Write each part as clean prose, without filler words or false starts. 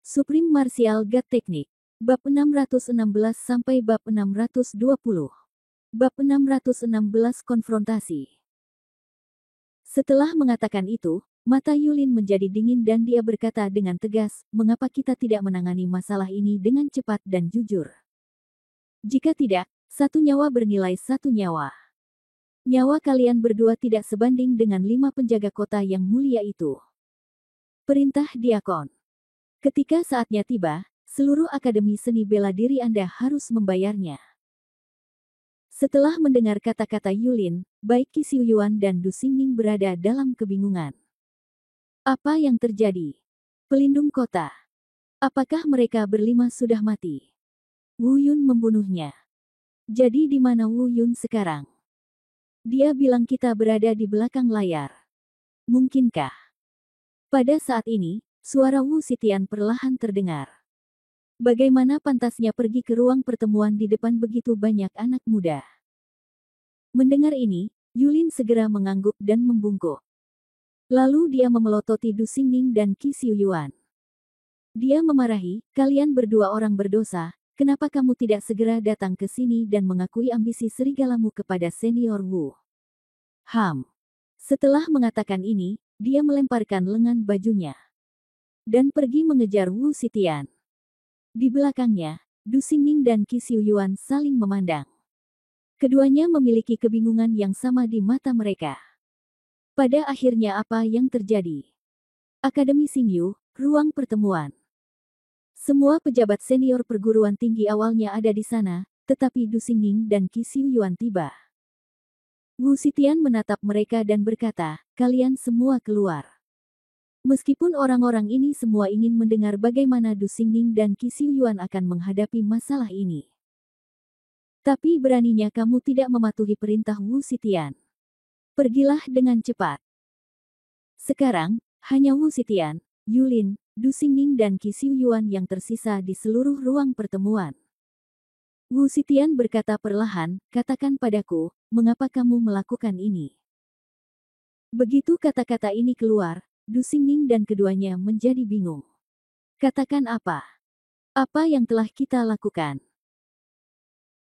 Supreme Martial God Technique. Bab 616 sampai bab 620. Bab 616 Konfrontasi. Setelah mengatakan itu, mata Yulin menjadi dingin dan dia berkata dengan tegas, "Mengapa kita tidak menangani masalah ini dengan cepat dan jujur? Jika tidak, satu nyawa bernilai satu nyawa. Nyawa kalian berdua tidak sebanding dengan 5 penjaga kota yang mulia itu." Perintah Diakon. Ketika saatnya tiba, seluruh Akademi Seni Bela Diri Anda harus membayarnya. Setelah mendengar kata-kata Yulin, baik Qi Xiuyuan dan Du Xingning berada dalam kebingungan. Apa yang terjadi? Pelindung kota. Apakah mereka berlima sudah mati? Wu Yun membunuhnya. Jadi di mana Wu Yun sekarang? Dia bilang kita berada di belakang layar. Mungkinkah? Pada saat ini, suara Wu Xitian perlahan terdengar. Bagaimana pantasnya pergi ke ruang pertemuan di depan begitu banyak anak muda? Mendengar ini, Yulin segera mengangguk dan membungkuk. Lalu dia memelototi Du Xingning dan Qi Xiuyuan. Dia memarahi, "Kalian berdua orang berdosa, kenapa kamu tidak segera datang ke sini dan mengakui ambisi serigalamu kepada senior Wu?" Setelah mengatakan ini, dia melemparkan lengan bajunya dan pergi mengejar Wu Xitian. Di belakangnya, Du Xingning dan Qi Xiuyuan saling memandang. Keduanya memiliki kebingungan yang sama di mata mereka. Pada akhirnya apa yang terjadi? Akademi Xingyu, ruang pertemuan. Semua pejabat senior perguruan tinggi awalnya ada di sana, tetapi Du Xingning dan Qi Xiuyuan tiba. Wu Xitian menatap mereka dan berkata, "Kalian semua keluar." Meskipun orang-orang ini semua ingin mendengar bagaimana Du Xingning dan Qi Xiuyuan akan menghadapi masalah ini. Tapi beraninya kamu tidak mematuhi perintah Wu Xitian. Pergilah dengan cepat. Sekarang, hanya Wu Xitian, Yulin, Du Xingning dan Qi Xiuyuan yang tersisa di seluruh ruang pertemuan. Wu Xitian berkata perlahan, "Katakan padaku, mengapa kamu melakukan ini?" Begitu kata-kata ini keluar, Du Xingning dan keduanya menjadi bingung. "Katakan apa? Apa yang telah kita lakukan?"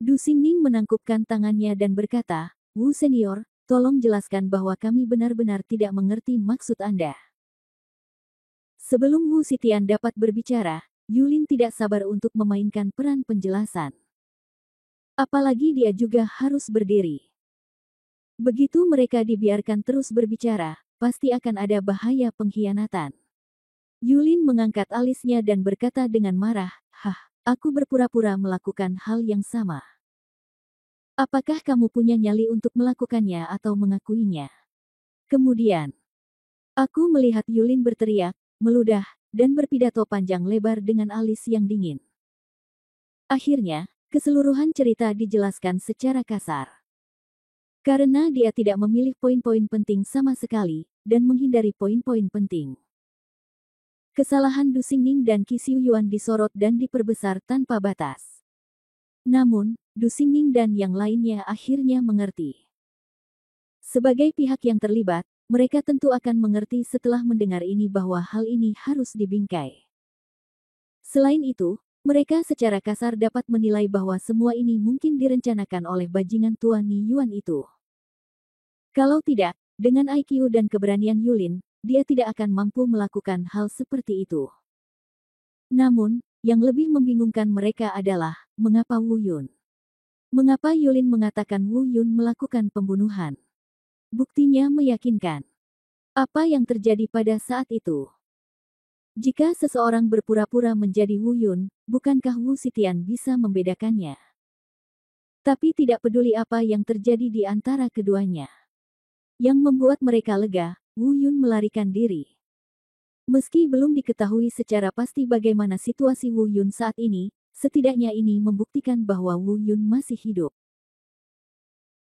Du Xingning menangkupkan tangannya dan berkata, "Wu Senior, tolong jelaskan bahwa kami benar-benar tidak mengerti maksud Anda." Sebelum Wu Xitian dapat berbicara, Yulin tidak sabar untuk memainkan peran penjelasan. Apalagi dia juga harus berdiri. Begitu mereka dibiarkan terus berbicara, pasti akan ada bahaya pengkhianatan. Yulin mengangkat alisnya dan berkata dengan marah, aku berpura-pura melakukan hal yang sama. Apakah kamu punya nyali untuk melakukannya atau mengakuinya?" Kemudian, aku melihat Yulin berteriak, meludah, dan berpidato panjang lebar dengan alis yang dingin. Akhirnya, keseluruhan cerita dijelaskan secara kasar. Karena dia tidak memilih poin-poin penting sama sekali, dan menghindari poin-poin penting. Kesalahan Du Xingning dan Qi Xiuyuan disorot dan diperbesar tanpa batas. Namun, Du Xingning dan yang lainnya akhirnya mengerti. Sebagai pihak yang terlibat, mereka tentu akan mengerti setelah mendengar ini bahwa hal ini harus dibingkai. Selain itu, mereka secara kasar dapat menilai bahwa semua ini mungkin direncanakan oleh bajingan tua Ni Yuan itu. Kalau tidak, dengan IQ dan keberanian Yulin, dia tidak akan mampu melakukan hal seperti itu. Namun, yang lebih membingungkan mereka adalah, mengapa Wu Yun? Mengapa Yulin mengatakan Wu Yun melakukan pembunuhan? Buktinya meyakinkan. Apa yang terjadi pada saat itu? Jika seseorang berpura-pura menjadi Wu Yun, bukankah Wu Xitian bisa membedakannya? Tapi tidak peduli apa yang terjadi di antara keduanya. Yang membuat mereka lega, Wu Yun melarikan diri. Meski belum diketahui secara pasti bagaimana situasi Wu Yun saat ini, setidaknya ini membuktikan bahwa Wu Yun masih hidup.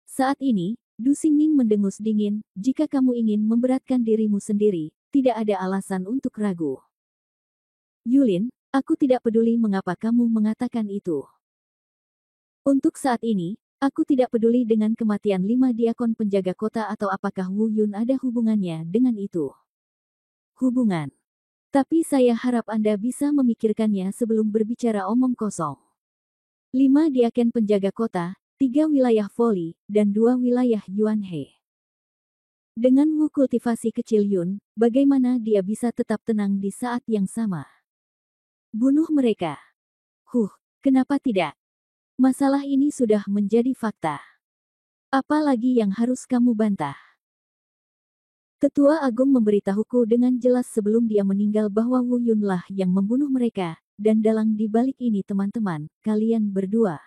Saat ini, Du Xingning mendengus dingin, "Jika kamu ingin memberatkan dirimu sendiri, tidak ada alasan untuk ragu. Yulin, aku tidak peduli mengapa kamu mengatakan itu. Untuk saat ini, aku tidak peduli dengan kematian 5 diakon penjaga kota atau apakah Wu Yun ada hubungannya dengan itu." Hubungan. Tapi saya harap Anda bisa memikirkannya sebelum berbicara omong kosong. 5 diaken penjaga kota, 3 wilayah Voli, dan 2 wilayah Yuanhe. Dengan Wu kultivasi kecil Yun, bagaimana dia bisa tetap tenang di saat yang sama? Bunuh mereka. Kenapa tidak? Masalah ini sudah menjadi fakta. Apa lagi yang harus kamu bantah? Tetua Agung memberitahuku dengan jelas sebelum dia meninggal bahwa Wu Yunlah yang membunuh mereka, dan dalang di balik ini teman-teman, kalian berdua.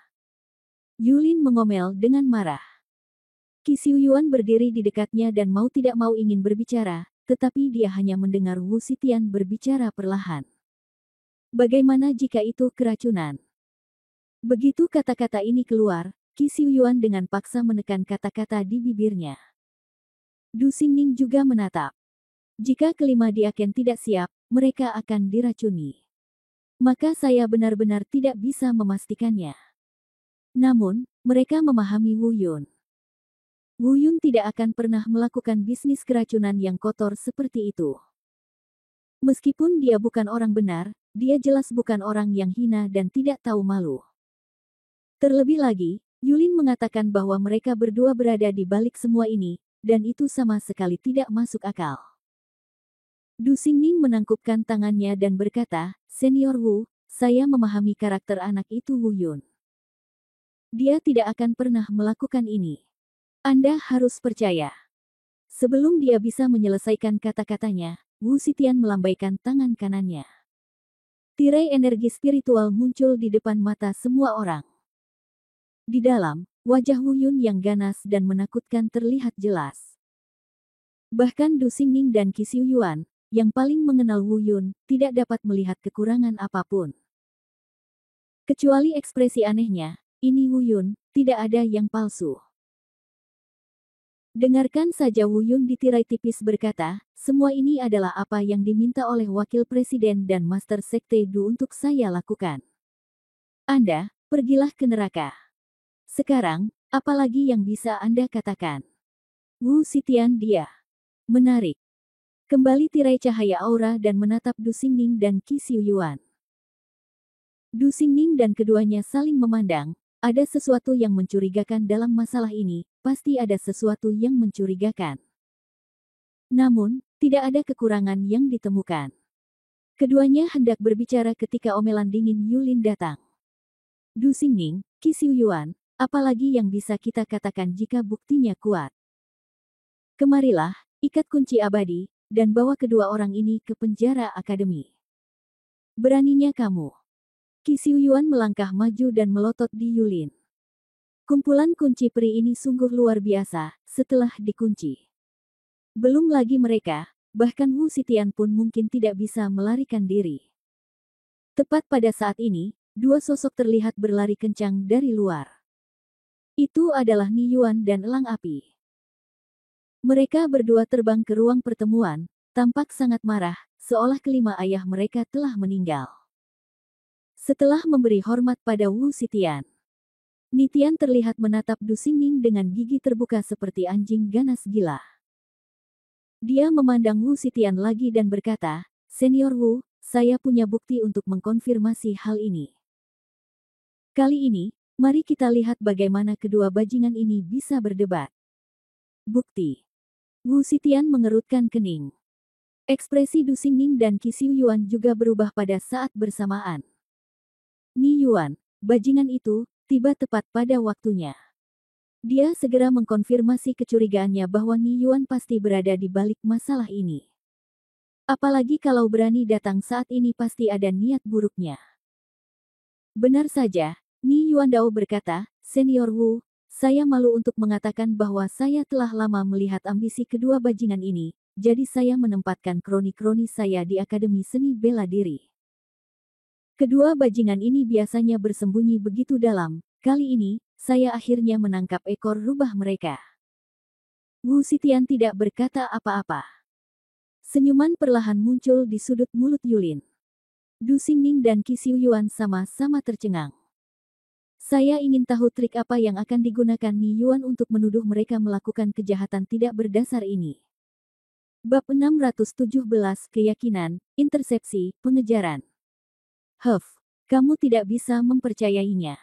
Yulin mengomel dengan marah. Qi Xiuyuan berdiri di dekatnya dan mau tidak mau ingin berbicara, tetapi dia hanya mendengar Wu Xitian berbicara perlahan. Bagaimana jika itu keracunan? Begitu kata-kata ini keluar, Qi Xiuyuan dengan paksa menekan kata-kata di bibirnya. Du Xingning juga menatap. Jika kelima diaken tidak siap, mereka akan diracuni. Maka saya benar-benar tidak bisa memastikannya. Namun, mereka memahami Wu Yun. Wu Yun tidak akan pernah melakukan bisnis keracunan yang kotor seperti itu. Meskipun dia bukan orang benar, dia jelas bukan orang yang hina dan tidak tahu malu. Terlebih lagi, Yulin mengatakan bahwa mereka berdua berada di balik semua ini, dan itu sama sekali tidak masuk akal. Du Xingning menangkupkan tangannya dan berkata, Senior Wu, saya memahami karakter anak itu Wu Yun. Dia tidak akan pernah melakukan ini. Anda harus percaya. Sebelum dia bisa menyelesaikan kata-katanya, Wu Xitian melambaikan tangan kanannya. Tirai energi spiritual muncul di depan mata semua orang. Di dalam, wajah Wu Yun yang ganas dan menakutkan terlihat jelas. Bahkan Du Xingning dan Qi Xiuyuan, yang paling mengenal Wu Yun, tidak dapat melihat kekurangan apapun. Kecuali ekspresi anehnya, ini Wu Yun, tidak ada yang palsu. Dengarkan saja Wu Yun di tirai tipis berkata, semua ini adalah apa yang diminta oleh Wakil Presiden dan Master Sekte Du untuk saya lakukan. Anda, pergilah ke neraka. Sekarang, apalagi yang bisa Anda katakan? Wu Xitian dia. Menarik. Kembali tirai cahaya aura dan menatap Du Xingning dan Qi Xiuyuan. Du Xingning dan keduanya saling memandang, ada sesuatu yang mencurigakan dalam masalah ini, pasti ada sesuatu yang mencurigakan. Namun, tidak ada kekurangan yang ditemukan. Keduanya hendak berbicara ketika omelan dingin Yulin datang. Du Xingning, Qi Xiuyuan, apalagi yang bisa kita katakan jika buktinya kuat? Kemarilah, ikat kunci abadi, dan bawa kedua orang ini ke penjara akademi. Beraninya kamu. Qi Xiuyuan melangkah maju dan melotot di Yulin. Kumpulan kunci peri ini sungguh luar biasa, setelah dikunci. Belum lagi mereka, bahkan Wu Xitian pun mungkin tidak bisa melarikan diri. Tepat pada saat ini, dua sosok terlihat berlari kencang dari luar. Itu adalah Ni Yuan dan Elang Api. Mereka berdua terbang ke ruang pertemuan, tampak sangat marah, seolah kelima ayah mereka telah meninggal. Setelah memberi hormat pada Wu Xitian, Ni Tian terlihat menatap Du Xingning dengan gigi terbuka seperti anjing ganas gila. Dia memandang Wu Xitian lagi dan berkata, Senior Wu, saya punya bukti untuk mengkonfirmasi hal ini. Kali ini, mari kita lihat bagaimana kedua bajingan ini bisa berdebat. Bukti. Wu Xitian mengerutkan kening. Ekspresi Du Xingning dan Qi Xiuyuan juga berubah pada saat bersamaan. Ni Yuan, bajingan itu, tiba tepat pada waktunya. Dia segera mengkonfirmasi kecurigaannya bahwa Ni Yuan pasti berada di balik masalah ini. Apalagi kalau berani datang saat ini pasti ada niat buruknya. Benar saja, Ni Yuandao berkata, Senior Wu, saya malu untuk mengatakan bahwa saya telah lama melihat ambisi kedua bajingan ini, jadi saya menempatkan kroni-kroni saya di Akademi Seni Bela Diri. Kedua bajingan ini biasanya bersembunyi begitu dalam, kali ini, saya akhirnya menangkap ekor rubah mereka. Wu Xitian tidak berkata apa-apa. Senyuman perlahan muncul di sudut mulut Yulin. Du Xingning dan Qi Xiuyuan sama-sama tercengang. Saya ingin tahu trik apa yang akan digunakan Ni Yuan untuk menuduh mereka melakukan kejahatan tidak berdasar ini. Bab 617 Keyakinan, Intersepsi, Pengejaran. Kamu tidak bisa mempercayainya.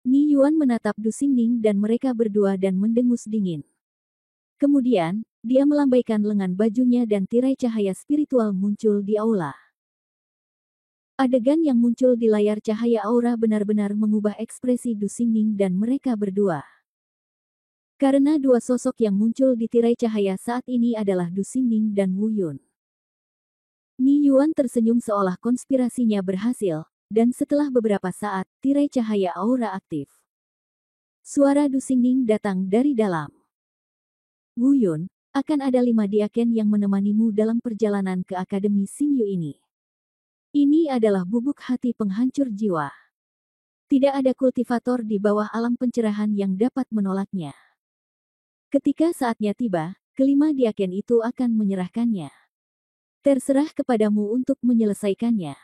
Ni Yuan menatap Du Xingning dan mereka berdua dan mendengus dingin. Kemudian, dia melambaikan lengan bajunya dan tirai cahaya spiritual muncul di aula. Adegan yang muncul di layar cahaya aura benar-benar mengubah ekspresi Du Xingning dan mereka berdua. Karena dua sosok yang muncul di tirai cahaya saat ini adalah Du Xingning dan Wu Yun. Ni Yuan tersenyum seolah konspirasinya berhasil, dan setelah beberapa saat, tirai cahaya aura aktif. Suara Du Xingning datang dari dalam. Wu Yun, akan ada 5 diaken yang menemanimu dalam perjalanan ke Akademi Xingyu ini. Ini adalah bubuk hati penghancur jiwa. Tidak ada kultivator di bawah alam pencerahan yang dapat menolaknya. Ketika saatnya tiba, kelima diaken itu akan menyerahkannya. Terserah kepadamu untuk menyelesaikannya.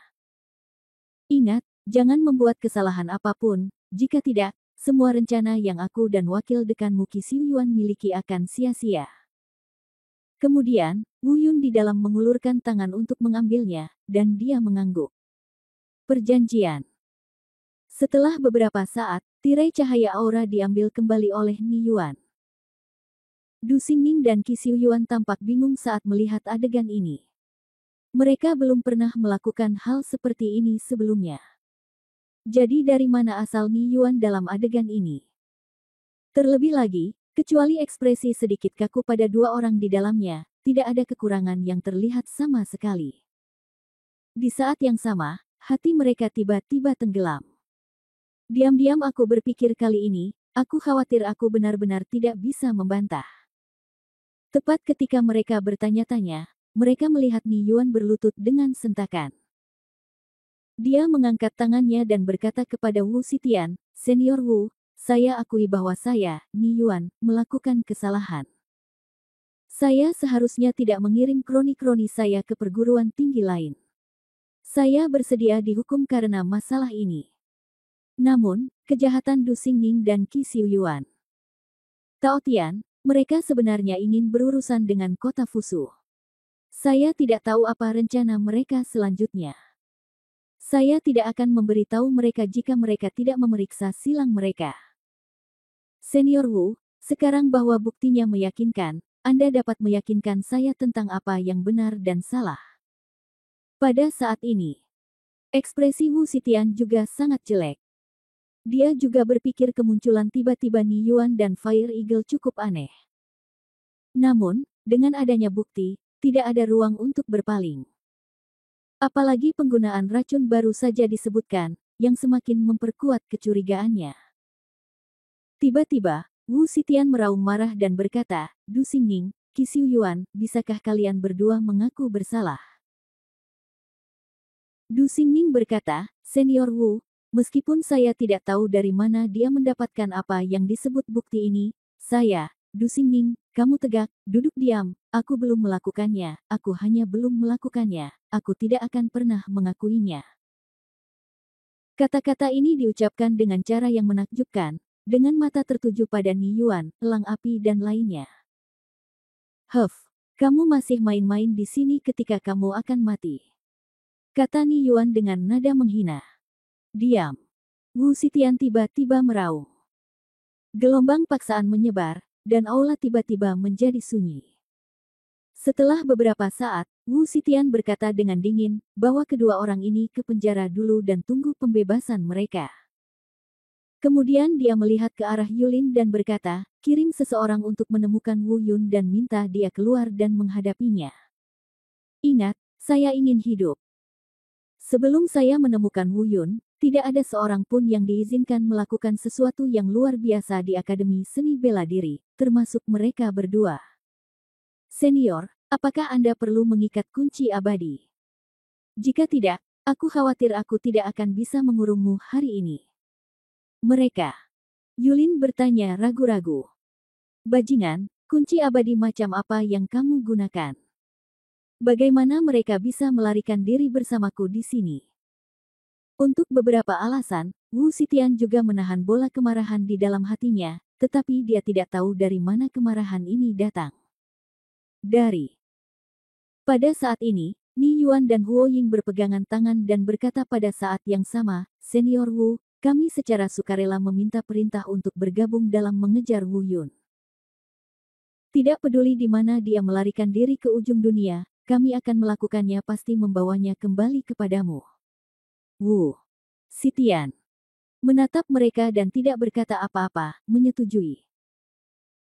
Ingat, jangan membuat kesalahan apapun, jika tidak, semua rencana yang aku dan wakil dekanmu Qi Xiuyuan miliki akan sia-sia. Kemudian, Wu Yun di dalam mengulurkan tangan untuk mengambilnya, dan dia mengangguk. Perjanjian. Setelah beberapa saat, tirai cahaya aura diambil kembali oleh Ni Yuan. Du Xingning dan Qi Xiuyuan tampak bingung saat melihat adegan ini. Mereka belum pernah melakukan hal seperti ini sebelumnya. Jadi dari mana asal Ni Yuan dalam adegan ini? Terlebih lagi, kecuali ekspresi sedikit kaku pada dua orang di dalamnya, tidak ada kekurangan yang terlihat sama sekali. Di saat yang sama, hati mereka tiba-tiba tenggelam. Diam-diam aku berpikir kali ini, aku khawatir aku benar-benar tidak bisa membantah. Tepat ketika mereka bertanya-tanya, mereka melihat Ni Yuan berlutut dengan sentakan. Dia mengangkat tangannya dan berkata kepada Wu Xitian, Senior Wu, saya akui bahwa saya, Ni Yuan, melakukan kesalahan. Saya seharusnya tidak mengirim kroni-kroni saya ke perguruan tinggi lain. Saya bersedia dihukum karena masalah ini. Namun, kejahatan Du Xingning dan Qi Xiuyuan. Tao Tian, mereka sebenarnya ingin berurusan dengan kota Fusu. Saya tidak tahu apa rencana mereka selanjutnya. Saya tidak akan memberitahu mereka jika mereka tidak memeriksa silang mereka. Senior Wu, sekarang bahwa buktinya meyakinkan, Anda dapat meyakinkan saya tentang apa yang benar dan salah. Pada saat ini, ekspresi Wu Xitian juga sangat jelek. Dia juga berpikir kemunculan tiba-tiba Ni Yuan dan Fire Eagle cukup aneh. Namun, dengan adanya bukti, tidak ada ruang untuk berpaling. Apalagi penggunaan racun baru saja disebutkan, yang semakin memperkuat kecurigaannya. Tiba-tiba, Wu Xitian meraung marah dan berkata, Du Xingning, Qi Xiuyuan, bisakah kalian berdua mengaku bersalah? Du Xingning berkata, Senior Wu, meskipun saya tidak tahu dari mana dia mendapatkan apa yang disebut bukti ini, saya, Du Xingning, kamu tegak, duduk diam, aku belum melakukannya, aku hanya belum melakukannya, aku tidak akan pernah mengakuinya. Kata-kata ini diucapkan dengan cara yang menakjubkan, dengan mata tertuju pada Ni Yuan, elang api dan lainnya. Kamu masih main-main di sini ketika kamu akan mati. Kata Ni Yuan dengan nada menghina. Diam. Wu Xitian tiba-tiba meraung. Gelombang paksaan menyebar, dan aula tiba-tiba menjadi sunyi. Setelah beberapa saat, Wu Xitian berkata dengan dingin, bahwa kedua orang ini ke penjara dulu dan tunggu pembebasan mereka. Kemudian dia melihat ke arah Yulin dan berkata, kirim seseorang untuk menemukan Wu Yun dan minta dia keluar dan menghadapinya. Ingat, saya ingin hidup. Sebelum saya menemukan Wu Yun, tidak ada seorang pun yang diizinkan melakukan sesuatu yang luar biasa di Akademi Seni Bela Diri, termasuk mereka berdua. Senior, apakah Anda perlu mengikat kunci abadi? Jika tidak, aku khawatir aku tidak akan bisa mengurungmu hari ini. Mereka. Yulin bertanya ragu-ragu. Bajingan, kunci abadi macam apa yang kamu gunakan? Bagaimana mereka bisa melarikan diri bersamaku di sini? Untuk beberapa alasan, Wu Xitian juga menahan bola kemarahan di dalam hatinya, tetapi dia tidak tahu dari mana kemarahan ini datang. Dari Pada saat ini, Ni Yuan dan Huo Ying berpegangan tangan dan berkata pada saat yang sama, Senior Wu, kami secara sukarela meminta perintah untuk bergabung dalam mengejar Wu Yun. Tidak peduli di mana dia melarikan diri ke ujung dunia, kami akan melakukannya, pasti membawanya kembali kepadamu. Wu Zitian menatap mereka dan tidak berkata apa-apa, menyetujui.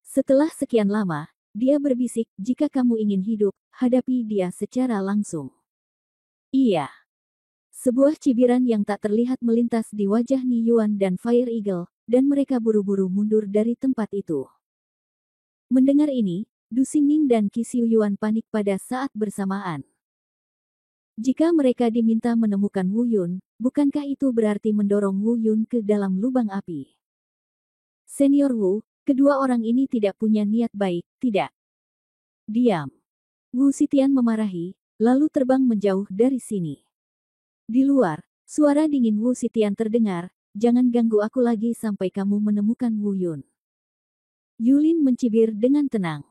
Setelah sekian lama, dia berbisik, jika kamu ingin hidup, hadapi dia secara langsung. Iya. Sebuah cibiran yang tak terlihat melintas di wajah Ni Yuan dan Fire Eagle, dan mereka buru-buru mundur dari tempat itu. Mendengar ini, Du Xingning dan Qi Xiu Yuan panik pada saat bersamaan. Jika mereka diminta menemukan Wu Yun, bukankah itu berarti mendorong Wu Yun ke dalam lubang api? Senior Wu, kedua orang ini tidak punya niat baik, tidak? Diam. Wu Zitian memarahi, lalu terbang menjauh dari sini. Di luar, suara dingin Wu Zitian terdengar, jangan ganggu aku lagi sampai kamu menemukan Wu Yun. Yulin mencibir dengan tenang.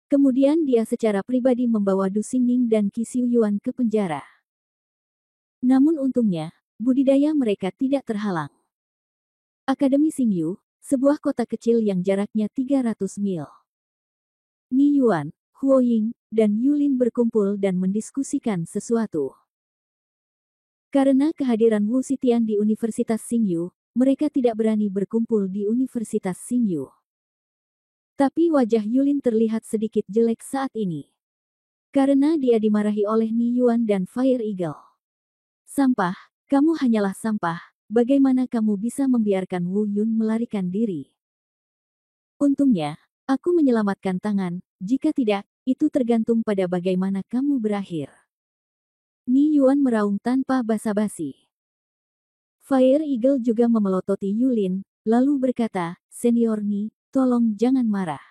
Kemudian dia secara pribadi membawa Du Xingning dan Qi Xiu Yuan ke penjara. Namun untungnya, budidaya mereka tidak terhalang. Akademi Xingyu, sebuah kota kecil yang jaraknya 300 mil. Ni Yuan, Huo Ying, dan Yulin berkumpul dan mendiskusikan sesuatu. Karena kehadiran Wu Zitian di Universitas Xingyu, mereka tidak berani berkumpul di Universitas Xingyu. Tapi wajah Yulin terlihat sedikit jelek saat ini. Karena dia dimarahi oleh Ni Yuan dan Fire Eagle. Sampah, kamu hanyalah sampah, bagaimana kamu bisa membiarkan Wu Yun melarikan diri? Untungnya, aku menyelamatkan tangan, jika tidak, itu tergantung pada bagaimana kamu berakhir. Ni Yuan meraung tanpa basa-basi. Fire Eagle juga memelototi Yulin, lalu berkata, Senior Ni, tolong jangan marah.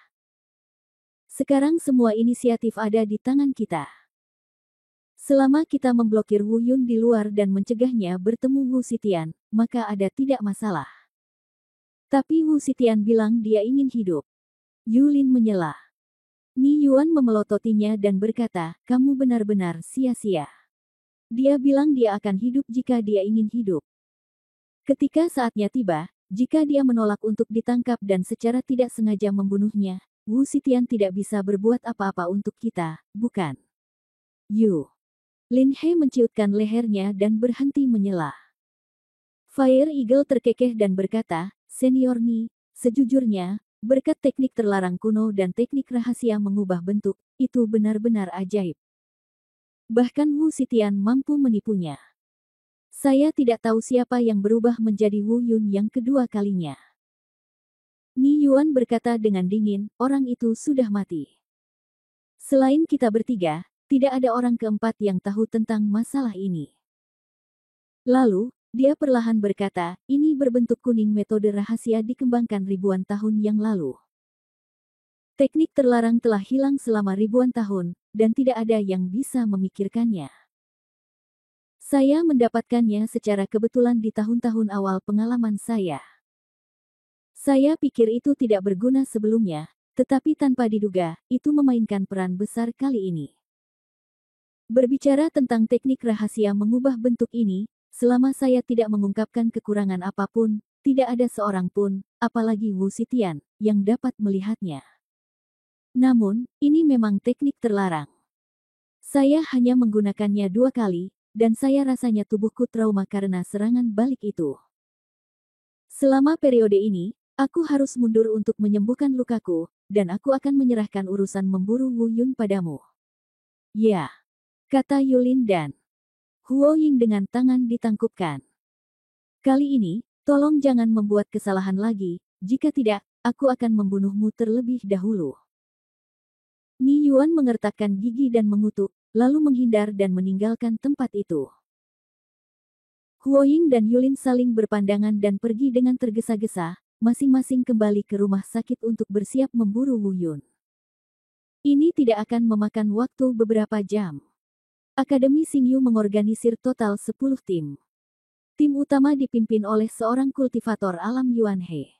Sekarang semua inisiatif ada di tangan kita. Selama kita memblokir Wu Yun di luar dan mencegahnya bertemu Wu Zitian, maka ada tidak masalah. Tapi Wu Zitian bilang dia ingin hidup. Yulin menyela. Ni Yuan memelototinya dan berkata, kamu benar-benar sia-sia. Dia bilang dia akan hidup jika dia ingin hidup. Ketika saatnya tiba, jika dia menolak untuk ditangkap dan secara tidak sengaja membunuhnya, Wu Zitian tidak bisa berbuat apa-apa untuk kita, bukan? Yu Lin He menciutkan lehernya dan berhenti menyela. Fire Eagle terkekeh dan berkata, Senior Ni, sejujurnya, berkat teknik terlarang kuno dan teknik rahasia mengubah bentuk, itu benar-benar ajaib. Bahkan Wu Zitian mampu menipunya. Saya tidak tahu siapa yang berubah menjadi Wu Yun yang kedua kalinya. Ni Yuan berkata dengan dingin, orang itu sudah mati. Selain kita bertiga, tidak ada orang keempat yang tahu tentang masalah ini. Lalu, dia perlahan berkata, ini berbentuk kuning, metode rahasia dikembangkan ribuan tahun yang lalu. Teknik terlarang telah hilang selama ribuan tahun, dan tidak ada yang bisa memikirkannya. Saya mendapatkannya secara kebetulan di tahun-tahun awal pengalaman saya. Saya pikir itu tidak berguna sebelumnya, tetapi tanpa diduga, itu memainkan peran besar kali ini. Berbicara tentang teknik rahasia mengubah bentuk ini, selama saya tidak mengungkapkan kekurangan apapun, tidak ada seorang pun, apalagi Wu Zitian, yang dapat melihatnya. Namun, ini memang teknik terlarang. Saya hanya menggunakannya 2 kali, dan saya rasanya tubuhku trauma karena serangan balik itu. Selama periode ini, aku harus mundur untuk menyembuhkan lukaku, dan aku akan menyerahkan urusan memburu Wu Yun padamu. Ya, kata Yulin dan Huo Ying dengan tangan ditangkupkan. Kali ini, tolong jangan membuat kesalahan lagi, jika tidak, aku akan membunuhmu terlebih dahulu. Ni Yuan mengertakkan gigi dan mengutuk, lalu menghindar dan meninggalkan tempat itu. Huo Ying dan Yulin saling berpandangan dan pergi dengan tergesa-gesa, masing-masing kembali ke rumah sakit untuk bersiap memburu Wu Yun. Ini tidak akan memakan waktu beberapa jam. Akademi Xingyu mengorganisir total 10 tim. Tim utama dipimpin oleh seorang kultivator alam Yuan He.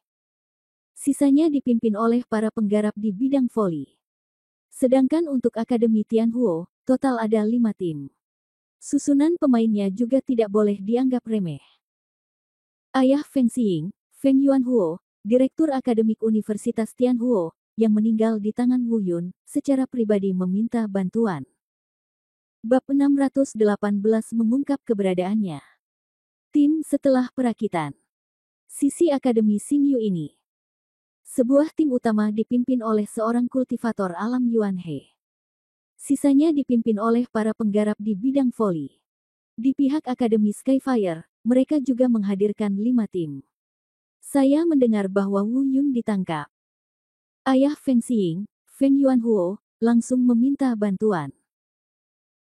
Sisanya dipimpin oleh para penggarap di bidang voli. Sedangkan untuk Akademi Tianhuo, total ada 5 tim. Susunan pemainnya juga tidak boleh dianggap remeh. Ayah Feng Xiying, Feng Yuanhuo, Direktur Akademik Universitas Tianhuo, yang meninggal di tangan Wu Yun, secara pribadi meminta bantuan. Bab 618 mengungkap keberadaannya. Tim setelah perakitan. Sisi Akademi Xingyu ini. Sebuah tim utama dipimpin oleh seorang kultivator alam Yuan He. Sisanya dipimpin oleh para penggarap di bidang voli. Di pihak Akademi Skyfire, mereka juga menghadirkan 5 tim. Saya mendengar bahwa Wu Yun ditangkap. Ayah Feng Xiying, Feng Yuanhuo, langsung meminta bantuan.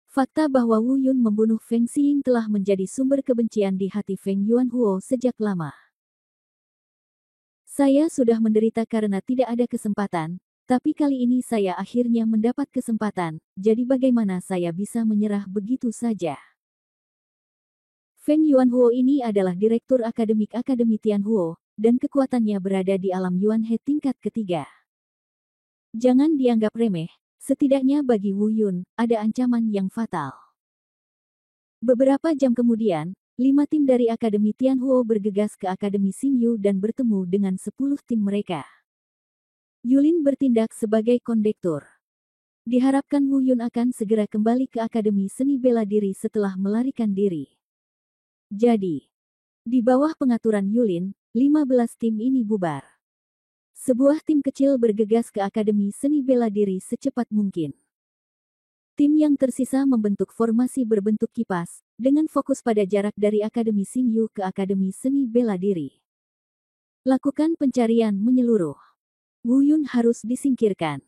Fakta bahwa Wu Yun membunuh Feng Xiying telah menjadi sumber kebencian di hati Feng Yuanhuo sejak lama. Saya sudah menderita karena tidak ada kesempatan, tapi kali ini saya akhirnya mendapat kesempatan, jadi bagaimana saya bisa menyerah begitu saja? Feng Yuanhuo ini adalah Direktur Akademik Akademi Tianhuo, dan kekuatannya berada di alam Yuan He tingkat ketiga. Jangan dianggap remeh, setidaknya bagi Wu Yun, ada ancaman yang fatal. Beberapa jam kemudian, 5 tim dari Akademi Tianhuo bergegas ke Akademi Xingyu dan bertemu dengan 10 tim mereka. Yulin bertindak sebagai kondektur. Diharapkan Wu Yun akan segera kembali ke Akademi Seni Bela Diri setelah melarikan diri. Jadi, di bawah pengaturan Yulin, 15 tim ini bubar. Sebuah tim kecil bergegas ke Akademi Seni Bela Diri secepat mungkin. Tim yang tersisa membentuk formasi berbentuk kipas, dengan fokus pada jarak dari Akademi Xingyu ke Akademi Seni Bela Diri. Lakukan pencarian menyeluruh. Wu Yun harus disingkirkan.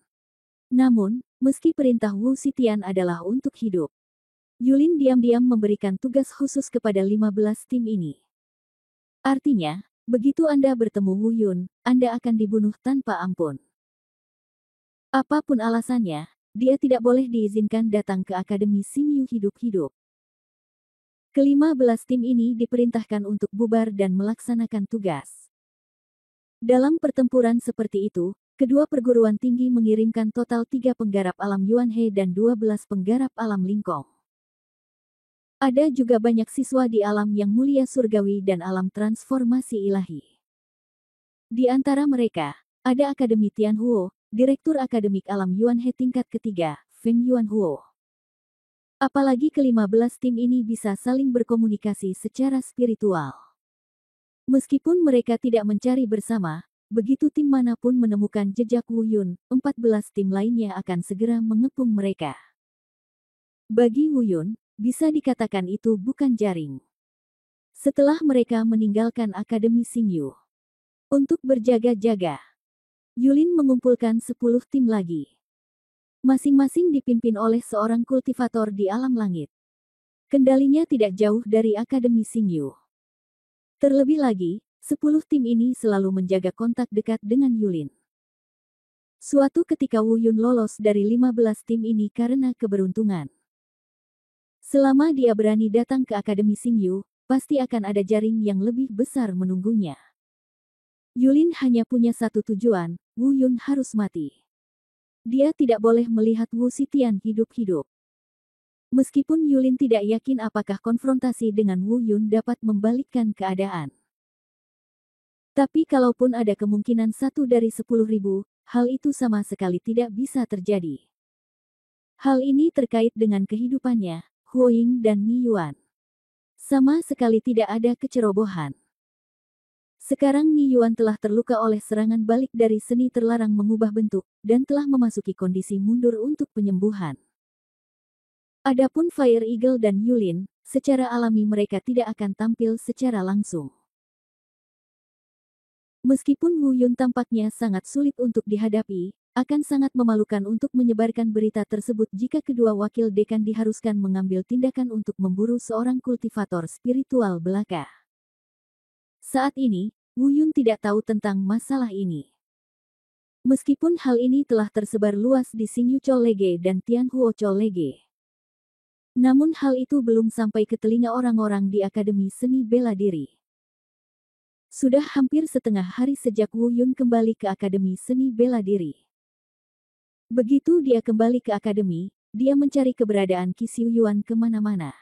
Namun, meski perintah Wu Xitian adalah untuk hidup, Yulin diam-diam memberikan tugas khusus kepada 15 tim ini. Artinya, begitu Anda bertemu Wu Yun, Anda akan dibunuh tanpa ampun. Apapun alasannya, dia tidak boleh diizinkan datang ke Akademi Xingyu hidup-hidup. Ke-15 tim ini diperintahkan untuk bubar dan melaksanakan tugas. Dalam pertempuran seperti itu, kedua perguruan tinggi mengirimkan total 3 penggarap alam Yuan He dan 12 penggarap alam Lingkong. Ada juga banyak siswa di alam yang mulia surgawi dan alam transformasi ilahi. Di antara mereka, ada Akademi Tianhuo, Direktur Akademik Alam Yuan He tingkat ketiga, Feng Yuanhuo. Apalagi ke-15 tim ini bisa saling berkomunikasi secara spiritual. Meskipun mereka tidak mencari bersama, begitu tim manapun menemukan jejak Wu Yun, 14 tim lainnya akan segera mengepung mereka. Bagi Wu Yun, bisa dikatakan itu bukan jaring. Setelah mereka meninggalkan Akademi Xingyu untuk berjaga-jaga, Yulin mengumpulkan 10 tim lagi. Masing-masing dipimpin oleh seorang kultivator di alam langit. Kendalinya tidak jauh dari Akademi Xingyu. Terlebih lagi, 10 tim ini selalu menjaga kontak dekat dengan Yulin. Suatu ketika Wu Yun lolos dari 15 tim ini karena keberuntungan. Selama dia berani datang ke Akademi Xingyu, pasti akan ada jaring yang lebih besar menunggunya. Yulin hanya punya satu tujuan, Wu Yun harus mati. Dia tidak boleh melihat Wu Xitian hidup-hidup. Meskipun Yulin tidak yakin apakah konfrontasi dengan Wu Yun dapat membalikkan keadaan. Tapi kalaupun ada kemungkinan 1 dari 10.000, hal itu sama sekali tidak bisa terjadi. Hal ini terkait dengan kehidupannya, Huo Ying dan Ni Yuan. Sama sekali tidak ada kecerobohan. Sekarang Ni Yuan telah terluka oleh serangan balik dari seni terlarang mengubah bentuk, dan telah memasuki kondisi mundur untuk penyembuhan. Adapun Fire Eagle dan Yulin, secara alami mereka tidak akan tampil secara langsung. Meskipun Wu Yun tampaknya sangat sulit untuk dihadapi, akan sangat memalukan untuk menyebarkan berita tersebut jika kedua wakil dekan diharuskan mengambil tindakan untuk memburu seorang kultivator spiritual belaka. Saat ini, Wu Yun tidak tahu tentang masalah ini. Meskipun hal ini telah tersebar luas di Xingyu Choulege dan Tianhuo Choulege. Namun hal itu belum sampai ke telinga orang-orang di Akademi Seni Bela Diri. Sudah hampir setengah hari sejak Wu Yun kembali ke Akademi Seni Bela Diri. Begitu dia kembali ke akademi, dia mencari keberadaan Qi Xiuyuan kemana-mana.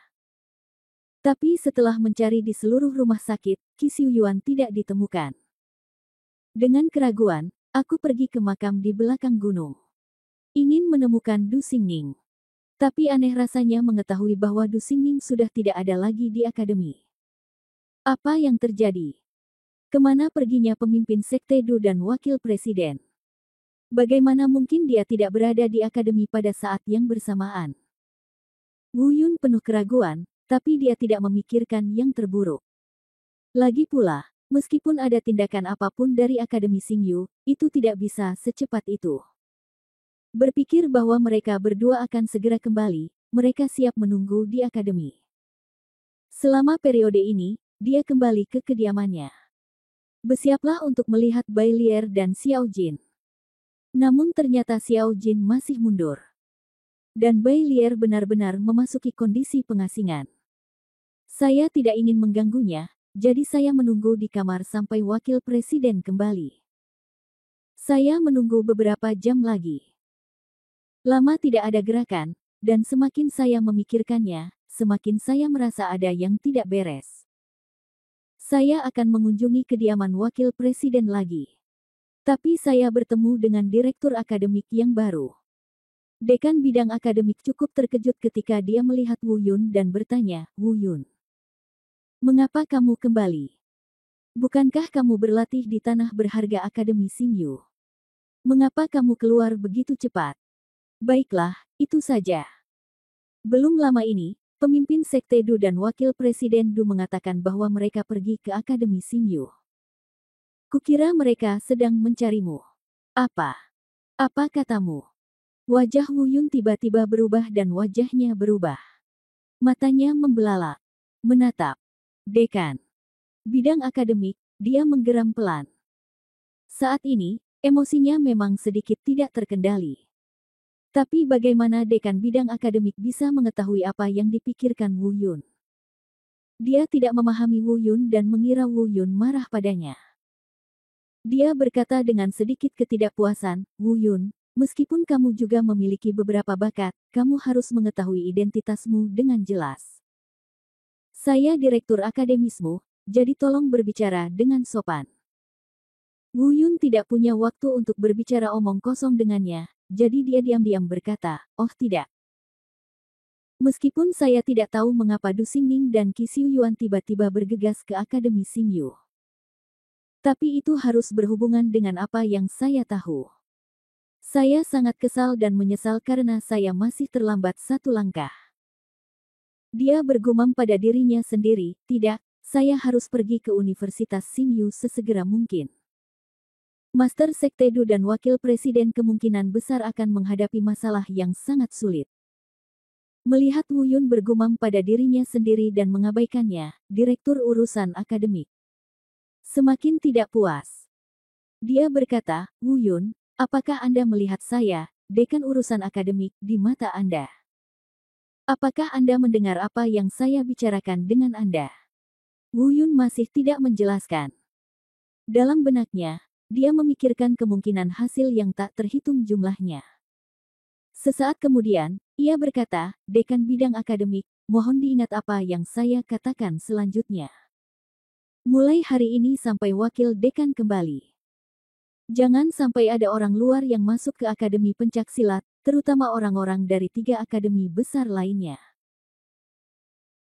Tapi setelah mencari di seluruh rumah sakit, Qi Xiuyuan tidak ditemukan. Dengan keraguan, aku pergi ke makam di belakang gunung. Ingin menemukan Du Xingning. Tapi aneh rasanya mengetahui bahwa Du Xingning sudah tidak ada lagi di akademi. Apa yang terjadi? Kemana perginya pemimpin Sekte Du dan wakil presiden? Bagaimana mungkin dia tidak berada di akademi pada saat yang bersamaan? Wu Yun penuh keraguan, tapi dia tidak memikirkan yang terburuk. Lagi pula, meskipun ada tindakan apapun dari Akademi Xingyu, itu tidak bisa secepat itu. Berpikir bahwa mereka berdua akan segera kembali, mereka siap menunggu di akademi. Selama periode ini, dia kembali ke kediamannya. Bersiaplah untuk melihat Bai Lier dan Xiao Jin. Namun ternyata Xiao Jin masih mundur. Dan Bai Lier benar-benar memasuki kondisi pengasingan. Saya tidak ingin mengganggunya, jadi saya menunggu di kamar sampai wakil presiden kembali. Saya menunggu beberapa jam lagi. Lama tidak ada gerakan, dan semakin saya memikirkannya, semakin saya merasa ada yang tidak beres. Saya akan mengunjungi kediaman wakil presiden lagi. Tapi saya bertemu dengan direktur akademik yang baru. Dekan bidang akademik cukup terkejut ketika dia melihat Wu Yun dan bertanya, "Wu Yun, mengapa kamu kembali? Bukankah kamu berlatih di tanah berharga Akademi Xingyu? Mengapa kamu keluar begitu cepat?" Baiklah, itu saja. Belum lama ini, pemimpin Sekte Du dan wakil presiden Du mengatakan bahwa mereka pergi ke Akademi Xingyu. Kukira mereka sedang mencarimu. Apa? Apa katamu? Wajah Wu Yun tiba-tiba berubah dan wajahnya berubah. Matanya membelalak. Menatap. Dekan. Bidang akademik, dia menggeram pelan. Saat ini, emosinya memang sedikit tidak terkendali. Tapi bagaimana dekan bidang akademik bisa mengetahui apa yang dipikirkan Wu Yun? Dia tidak memahami Wu Yun dan mengira Wu Yun marah padanya. Dia berkata dengan sedikit ketidakpuasan, "Wu Yun, meskipun kamu juga memiliki beberapa bakat, kamu harus mengetahui identitasmu dengan jelas. Saya direktur akademismu, jadi tolong berbicara dengan sopan." Wu Yun tidak punya waktu untuk berbicara omong kosong dengannya, jadi dia diam-diam berkata, "Oh tidak. Meskipun saya tidak tahu mengapa Du Xingning dan Qi Xiuyuan tiba-tiba bergegas ke Akademi Xingyu. Tapi itu harus berhubungan dengan apa yang saya tahu. Saya sangat kesal dan menyesal karena saya masih terlambat satu langkah." Dia bergumam pada dirinya sendiri, "Tidak, saya harus pergi ke Universitas Xingyu sesegera mungkin. Master Sekte Du dan Wakil Presiden kemungkinan besar akan menghadapi masalah yang sangat sulit." Melihat Wu Yun bergumam pada dirinya sendiri dan mengabaikannya, Direktur Urusan Akademik semakin tidak puas. Dia berkata, "Wu Yun, apakah Anda melihat saya, dekan urusan akademik, di mata Anda? Apakah Anda mendengar apa yang saya bicarakan dengan Anda?" Wu Yun masih tidak menjelaskan. Dalam benaknya, dia memikirkan kemungkinan hasil yang tak terhitung jumlahnya. Sesaat kemudian, ia berkata, "Dekan bidang akademik, mohon diingat apa yang saya katakan selanjutnya. Mulai hari ini sampai wakil dekan kembali. Jangan sampai ada orang luar yang masuk ke Akademi Pencaksilat, terutama orang-orang dari 3 akademi besar lainnya.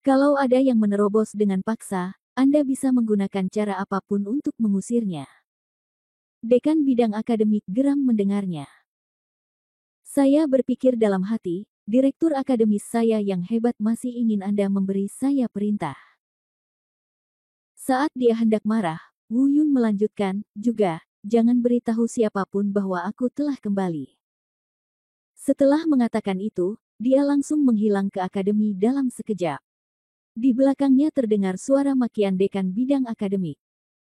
Kalau ada yang menerobos dengan paksa, Anda bisa menggunakan cara apapun untuk mengusirnya." Dekan bidang akademik geram mendengarnya. Saya berpikir dalam hati, direktur akademis saya yang hebat masih ingin Anda memberi saya perintah. Saat dia hendak marah, Wu Yun melanjutkan, "Juga, jangan beritahu siapapun bahwa aku telah kembali." Setelah mengatakan itu, dia langsung menghilang ke akademi dalam sekejap. Di belakangnya terdengar suara makian dekan bidang akademik.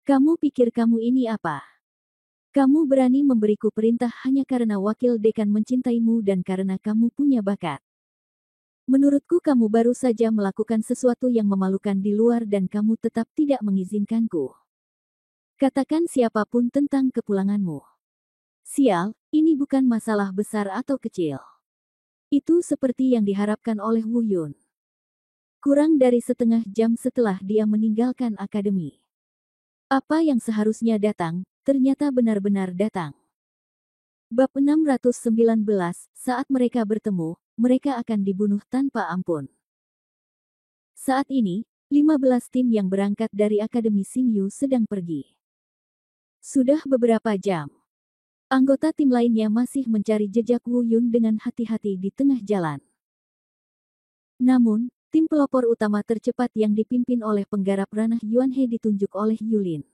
"Kamu pikir kamu ini apa? Kamu berani memberiku perintah hanya karena wakil dekan mencintaimu dan karena kamu punya bakat. Menurutku kamu baru saja melakukan sesuatu yang memalukan di luar dan kamu tetap tidak mengizinkanku. Katakan siapapun tentang kepulanganmu. Sial, ini bukan masalah besar atau kecil. Itu seperti yang diharapkan oleh Wu Yun. Kurang dari setengah jam setelah dia meninggalkan akademi. Apa yang seharusnya datang, ternyata benar-benar datang. Bab 619, saat mereka bertemu, mereka akan dibunuh tanpa ampun. Saat ini, 15 tim yang berangkat dari Akademi Xingyu sedang pergi. Sudah beberapa jam. Anggota tim lainnya masih mencari jejak Wu Yun dengan hati-hati di tengah jalan. Namun, tim pelopor utama tercepat yang dipimpin oleh penggarap ranah Yuan He ditunjuk oleh Yulin.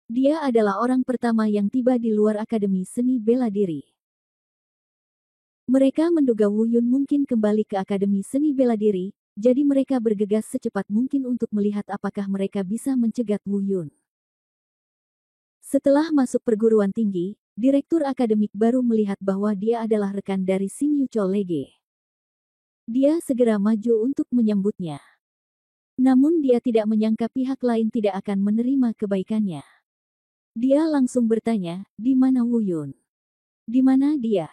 Dia adalah orang pertama yang tiba di luar Akademi Seni Bela Diri. Mereka menduga Wu Yun mungkin kembali ke Akademi Seni Bela Diri, jadi mereka bergegas secepat mungkin untuk melihat apakah mereka bisa mencegat Wu Yun. Setelah masuk perguruan tinggi, direktur akademik baru melihat bahwa dia adalah rekan dari Xingyu Cholege. Dia segera maju untuk menyambutnya. Namun dia tidak menyangka pihak lain tidak akan menerima kebaikannya. Dia langsung bertanya, di mana Wu Yun? Di mana dia?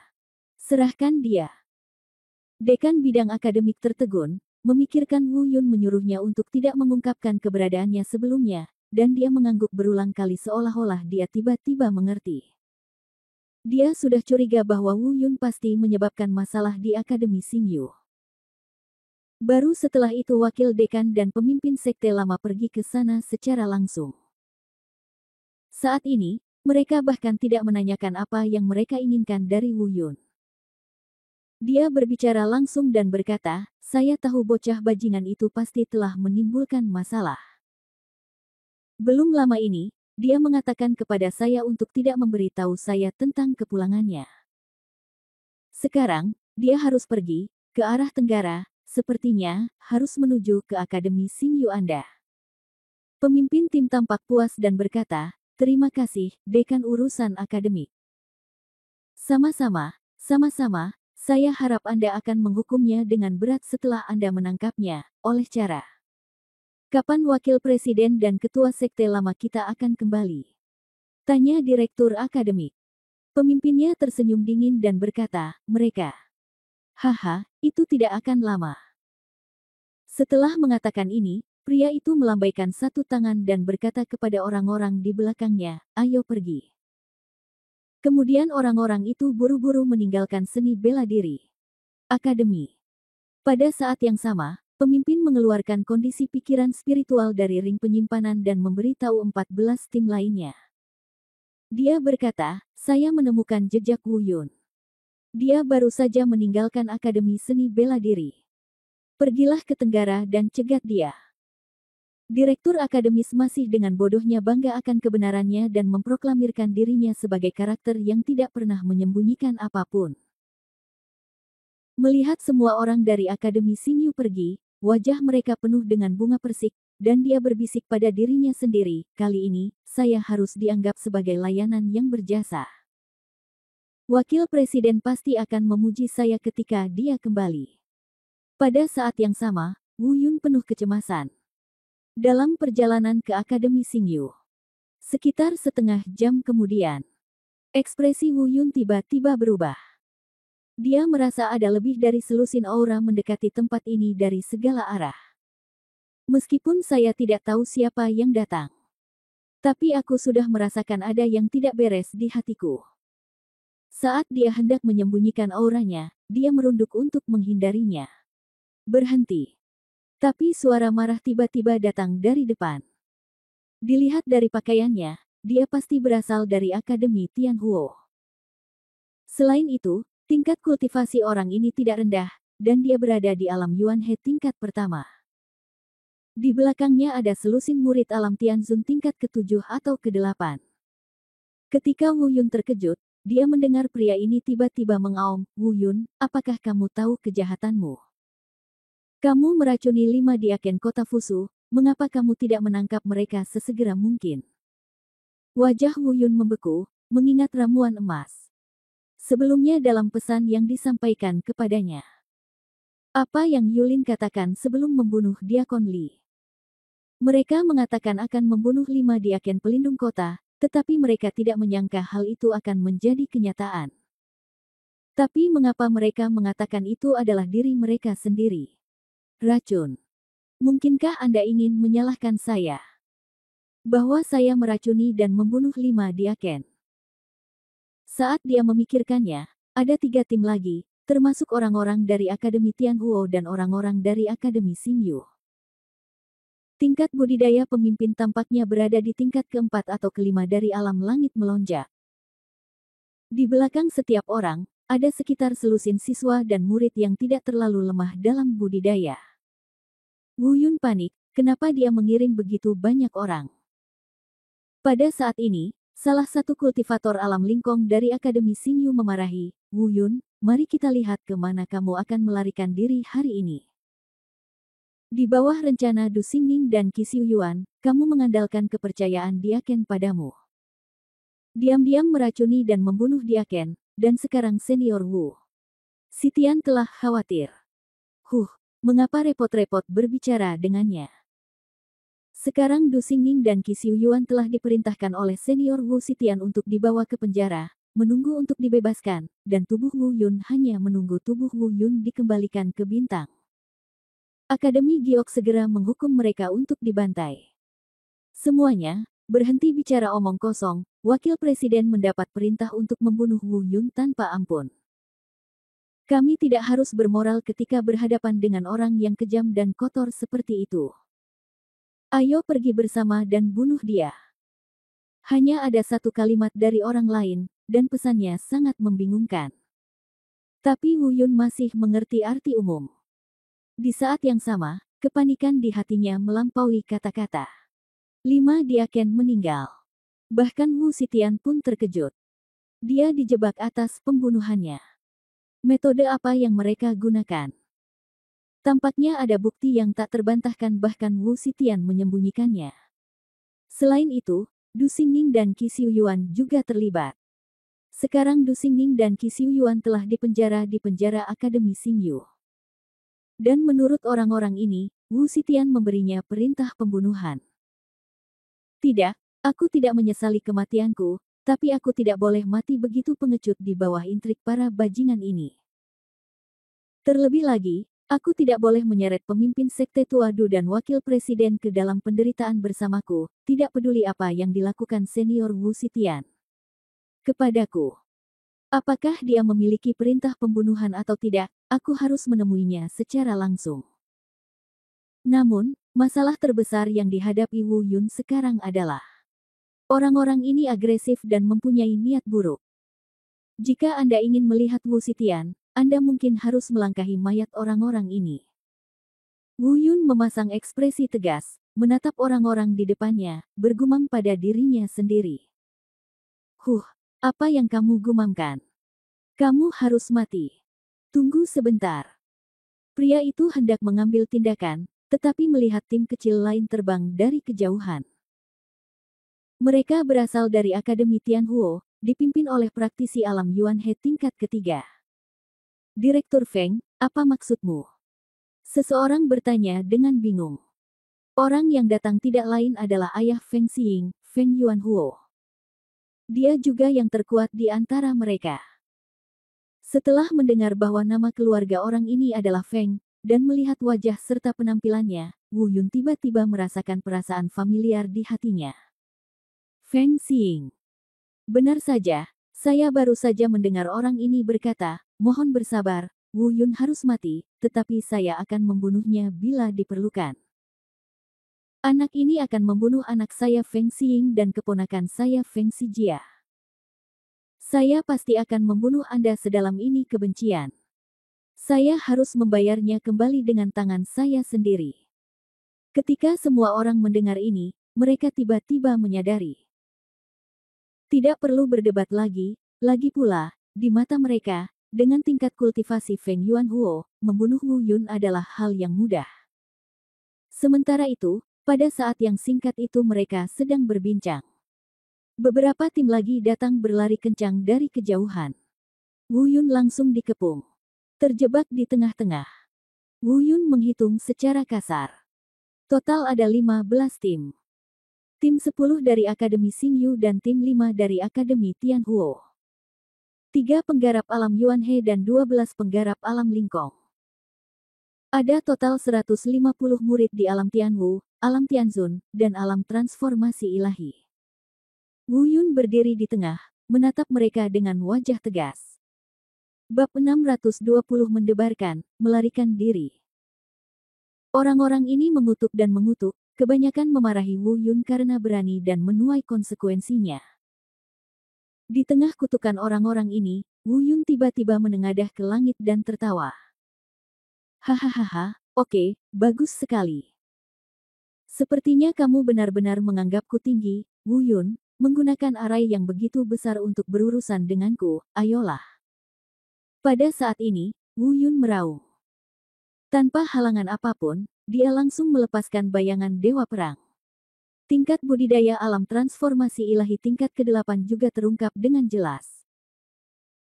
Serahkan dia. Dekan bidang akademik tertegun, memikirkan Wu Yun menyuruhnya untuk tidak mengungkapkan keberadaannya sebelumnya, dan dia mengangguk berulang kali seolah-olah dia tiba-tiba mengerti. Dia sudah curiga bahwa Wu Yun pasti menyebabkan masalah di Akademi Xingyu. Baru setelah itu wakil dekan dan pemimpin sekte lama pergi ke sana secara langsung. Saat ini, mereka bahkan tidak menanyakan apa yang mereka inginkan dari Wu Yun. Dia berbicara langsung dan berkata, saya tahu bocah bajingan itu pasti telah menimbulkan masalah. Belum lama ini, dia mengatakan kepada saya untuk tidak memberitahu saya tentang kepulangannya. Sekarang, dia harus pergi ke arah tenggara, sepertinya harus menuju ke Akademi Xingyu Anda. Pemimpin tim tampak puas dan berkata, terima kasih, dekan urusan akademik. Sama-sama, saya harap Anda akan menghukumnya dengan berat setelah Anda menangkapnya, oleh cara. Kapan wakil presiden dan ketua sekte lama kita akan kembali? Tanya direktur akademik. Pemimpinnya tersenyum dingin dan berkata, mereka. Haha, itu tidak akan lama. Setelah mengatakan ini, pria itu melambaikan satu tangan dan berkata kepada orang-orang di belakangnya, ayo pergi. Kemudian orang-orang itu buru-buru meninggalkan seni bela diri. Akademi. Pada saat yang sama, pemimpin mengeluarkan kondisi pikiran spiritual dari ring penyimpanan dan memberitahu 14 tim lainnya. Dia berkata, saya menemukan jejak Wu Yun. Dia baru saja meninggalkan Akademi Seni Bela Diri. Pergilah ke Tenggara dan cegat dia. Direktur akademis masih dengan bodohnya bangga akan kebenarannya dan memproklamirkan dirinya sebagai karakter yang tidak pernah menyembunyikan apapun. Melihat semua orang dari Akademi Xingyu pergi, wajah mereka penuh dengan bunga persik, dan dia berbisik pada dirinya sendiri, kali ini, saya harus dianggap sebagai layanan yang berjasa. Wakil presiden pasti akan memuji saya ketika dia kembali. Pada saat yang sama, Wu Yun penuh kecemasan. Dalam perjalanan ke Akademi Xingyu. Sekitar setengah jam kemudian, ekspresi Wu Yun tiba-tiba berubah. Dia merasa ada lebih dari selusin aura mendekati tempat ini dari segala arah. Meskipun saya tidak tahu siapa yang datang. Tapi aku sudah merasakan ada yang tidak beres di hatiku. Saat dia hendak menyembunyikan auranya, dia merunduk untuk menghindarinya. Berhenti. Tapi suara marah tiba-tiba datang dari depan. Dilihat dari pakaiannya, dia pasti berasal dari Akademi Tianhuo. Selain itu, tingkat kultivasi orang ini tidak rendah, dan dia berada di alam Yuan He tingkat pertama. Di belakangnya ada selusin murid alam Tianzun tingkat ke-7 atau ke-8. Ketika Wu Yun terkejut, dia mendengar pria ini tiba-tiba mengaum, Wu Yun, apakah kamu tahu kejahatanmu? Kamu meracuni 5 diaken kota Fusu, mengapa kamu tidak menangkap mereka sesegera mungkin? Wajah Wu Yun membeku, mengingat ramuan emas. Sebelumnya dalam pesan yang disampaikan kepadanya. Apa yang Yulin katakan sebelum membunuh Diakon Li? Mereka mengatakan akan membunuh 5 diaken pelindung kota, tetapi mereka tidak menyangka hal itu akan menjadi kenyataan. Tapi mengapa mereka mengatakan itu adalah diri mereka sendiri? Racun. Mungkinkah Anda ingin menyalahkan saya? Bahwa saya meracuni dan membunuh 5 diaken. Saat dia memikirkannya, ada 3 tim lagi, termasuk orang-orang dari Akademi Tianhuo dan orang-orang dari Akademi Xingyu. Tingkat budidaya pemimpin tampaknya berada di tingkat keempat atau kelima dari alam langit melonjak. Di belakang setiap orang, ada sekitar selusin siswa dan murid yang tidak terlalu lemah dalam budidaya. Wu Yun panik, kenapa dia mengirim begitu banyak orang? Pada saat ini, salah satu kultivator alam lingkong dari Akademi Xingyu memarahi, Wu Yun, mari kita lihat kemana kamu akan melarikan diri hari ini. Di bawah rencana Du Xingning dan Qi Xiuyuan, kamu mengandalkan kepercayaan diaken padamu. Diam-diam meracuni dan membunuh diaken, dan sekarang senior Wu Xitian telah khawatir. Mengapa repot-repot berbicara dengannya? Sekarang Du Xingning dan Qi Xiuyuan telah diperintahkan oleh senior Wu Xitian untuk dibawa ke penjara, menunggu untuk dibebaskan, dan tubuh Wu Yun hanya menunggu tubuh Wu Yun dikembalikan ke bintang. Akademi Giok segera menghukum mereka untuk dibantai. Semuanya berhenti bicara omong kosong. Wakil Presiden mendapat perintah untuk membunuh Wu Yun tanpa ampun. Kami tidak harus bermoral ketika berhadapan dengan orang yang kejam dan kotor seperti itu. Ayo pergi bersama dan bunuh dia. Hanya ada satu kalimat dari orang lain, dan pesannya sangat membingungkan. Tapi Wu Yun masih mengerti arti umum. Di saat yang sama, kepanikan di hatinya melampaui kata-kata. 5 diaken meninggal. Bahkan Wu Xitian pun terkejut. Dia dijebak atas pembunuhannya. Metode apa yang mereka gunakan? Tampaknya ada bukti yang tak terbantahkan, bahkan Wu Xitian menyembunyikannya. Selain itu, Du Xingning dan Qi Xiuyuan juga terlibat. Sekarang Du Xingning dan Qi Xiuyuan telah dipenjara di penjara Akademi Xingyu. Dan menurut orang-orang ini, Wu Xitian memberinya perintah pembunuhan. Tidak, aku tidak menyesali kematianku, tapi aku tidak boleh mati begitu pengecut di bawah intrik para bajingan ini. Terlebih lagi, aku tidak boleh menyeret pemimpin sekte Tuadu dan wakil presiden ke dalam penderitaan bersamaku, tidak peduli apa yang dilakukan senior Wu Xitian kepadaku. Apakah dia memiliki perintah pembunuhan atau tidak, aku harus menemuinya secara langsung. Namun, masalah terbesar yang dihadapi Wu Yun sekarang adalah orang-orang ini agresif dan mempunyai niat buruk. Jika Anda ingin melihat Wu Xitian, Anda mungkin harus melangkahi mayat orang-orang ini. Wu Yun memasang ekspresi tegas, menatap orang-orang di depannya, bergumam pada dirinya sendiri. Apa yang kamu gumamkan? Kamu harus mati. Tunggu sebentar. Pria itu hendak mengambil tindakan, tetapi melihat tim kecil lain terbang dari kejauhan. Mereka berasal dari Akademi Tianhuo, dipimpin oleh praktisi alam Yuan He tingkat ketiga. Direktur Feng, apa maksudmu? Seseorang bertanya dengan bingung. Orang yang datang tidak lain adalah ayah Feng Xiying, Feng Yuanhuo. Dia juga yang terkuat di antara mereka. Setelah mendengar bahwa nama keluarga orang ini adalah Feng, dan melihat wajah serta penampilannya, Wu Yun tiba-tiba merasakan perasaan familiar di hatinya. Feng Xiying. Benar saja, saya baru saja mendengar orang ini berkata, mohon bersabar, Wu Yun harus mati, tetapi saya akan membunuhnya bila diperlukan. Anak ini akan membunuh anak saya Feng Xiying dan keponakan saya Feng Xijia. Saya pasti akan membunuh Anda sedalam ini kebencian. Saya harus membayarnya kembali dengan tangan saya sendiri. Ketika semua orang mendengar ini, mereka tiba-tiba menyadari. Tidak perlu berdebat lagi pula, di mata mereka, dengan tingkat kultivasi Feng Yuanhuo, membunuh Wu Yun adalah hal yang mudah. Sementara itu, pada saat yang singkat itu mereka sedang berbincang. Beberapa tim lagi datang berlari kencang dari kejauhan. Wu Yun langsung dikepung. Terjebak di tengah-tengah. Wu Yun menghitung secara kasar. Total ada 15 tim. tim 10 dari Akademi Xingyu dan tim 5 dari Akademi Tianhuo. 3 penggarap alam Yuanhe dan 12 penggarap alam Lingkong. Ada total 150 murid di alam Tianwu, alam Tianzun, dan alam transformasi ilahi. Wu Yun berdiri di tengah, menatap mereka dengan wajah tegas. Bab 620 mendebarkan, melarikan diri. Orang-orang ini mengutuk dan mengutuk, kebanyakan memarahi Wu Yun karena berani dan menuai konsekuensinya. Di tengah kutukan orang-orang ini, Wu Yun tiba-tiba menengadah ke langit dan tertawa. Hahaha, oke, bagus sekali. Sepertinya kamu benar-benar menganggapku tinggi, Wu Yun, menggunakan arai yang begitu besar untuk berurusan denganku, ayolah. Pada saat ini, Wu Yun meraung. Tanpa halangan apapun, dia langsung melepaskan bayangan Dewa Perang. Tingkat budidaya alam transformasi ilahi tingkat ke-8 juga terungkap dengan jelas.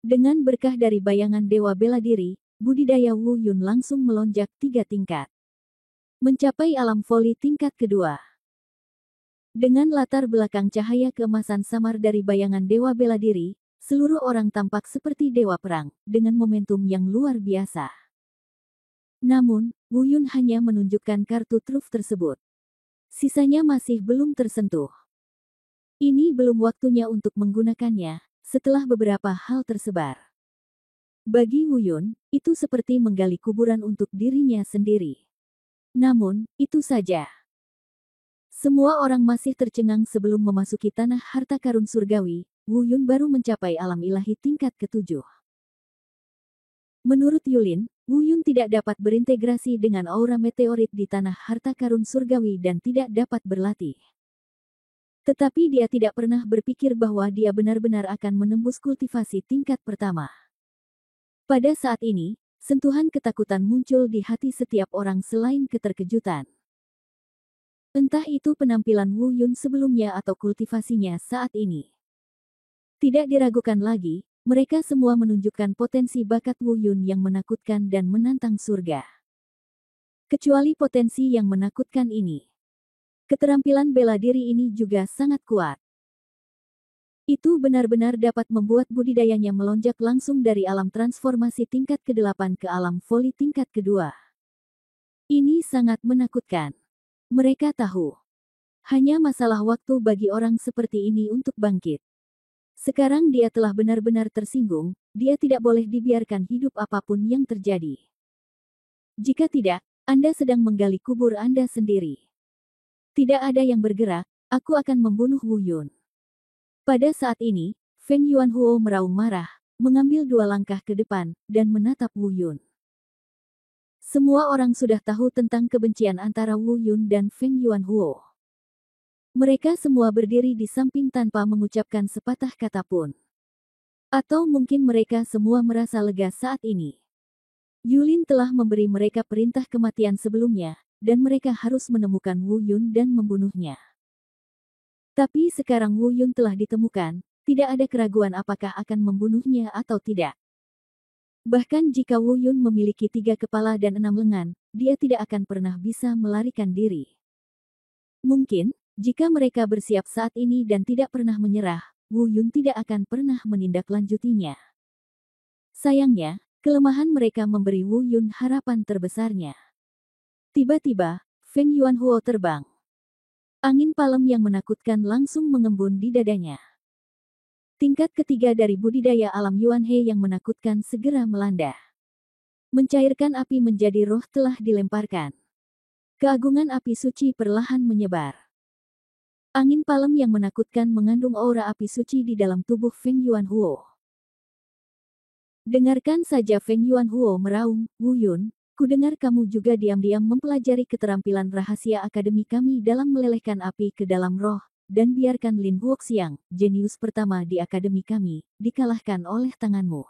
Dengan berkah dari bayangan Dewa Bela Diri, budidaya Wu Yun langsung melonjak 3 tingkat. Mencapai alam voli tingkat kedua. Dengan latar belakang cahaya keemasan samar dari bayangan Dewa Bela Diri, seluruh orang tampak seperti Dewa Perang, dengan momentum yang luar biasa. Namun, Wu Yun hanya menunjukkan kartu truf tersebut. Sisanya masih belum tersentuh. Ini belum waktunya untuk menggunakannya, setelah beberapa hal tersebar. Bagi Wu Yun, itu seperti menggali kuburan untuk dirinya sendiri. Namun, itu saja. Semua orang masih tercengang sebelum memasuki tanah harta karun surgawi. Wu Yun baru mencapai alam ilahi tingkat ke-7. Menurut Yulin, Wu Yun tidak dapat berintegrasi dengan aura meteorit di tanah harta karun surgawi dan tidak dapat berlatih. Tetapi dia tidak pernah berpikir bahwa dia benar-benar akan menembus kultivasi tingkat pertama. Pada saat ini, sentuhan ketakutan muncul di hati setiap orang selain keterkejutan. Entah itu penampilan Wu Yun sebelumnya atau kultivasinya saat ini. Tidak diragukan lagi, mereka semua menunjukkan potensi bakat Wu Yun yang menakutkan dan menantang surga. Kecuali potensi yang menakutkan ini. Keterampilan bela diri ini juga sangat kuat. Itu benar-benar dapat membuat budidayanya melonjak langsung dari alam transformasi tingkat ke-8 ke alam voli tingkat kedua. Ini sangat menakutkan. Mereka tahu. Hanya masalah waktu bagi orang seperti ini untuk bangkit. Sekarang dia telah benar-benar tersinggung, dia tidak boleh dibiarkan hidup apapun yang terjadi. Jika tidak, Anda sedang menggali kubur Anda sendiri. Tidak ada yang bergerak, aku akan membunuh Wu Yun. Pada saat ini, Feng Yuanhuo meraung marah, mengambil 2 langkah ke depan, dan menatap Wu Yun. Semua orang sudah tahu tentang kebencian antara Wu Yun dan Feng Yuanhuo. Mereka semua berdiri di samping tanpa mengucapkan sepatah kata pun. Atau mungkin mereka semua merasa lega saat ini. Yulin telah memberi mereka perintah kematian sebelumnya, dan mereka harus menemukan Wu Yun dan membunuhnya. Tapi sekarang Wu Yun telah ditemukan, tidak ada keraguan apakah akan membunuhnya atau tidak. Bahkan jika Wu Yun memiliki 3 kepala dan 6 lengan, dia tidak akan pernah bisa melarikan diri. Mungkin, jika mereka bersiap saat ini dan tidak pernah menyerah, Wu Yun tidak akan pernah menindaklanjutinya. Sayangnya, kelemahan mereka memberi Wu Yun harapan terbesarnya. Tiba-tiba, Feng Yuanhuo terbang. Angin palem yang menakutkan langsung mengembun di dadanya. Tingkat ketiga dari budidaya alam Yuanhe yang menakutkan segera melanda. Mencairkan api menjadi roh telah dilemparkan. Keagungan api suci perlahan menyebar. Angin palem yang menakutkan mengandung aura api suci di dalam tubuh Feng Yuanhuo. Dengarkan saja Feng Yuanhuo meraung, Wu Yun, kudengar kamu juga diam-diam mempelajari keterampilan rahasia akademi kami dalam melelehkan api ke dalam roh, dan biarkan Lin Huoxiang, jenius pertama di akademi kami, dikalahkan oleh tanganmu.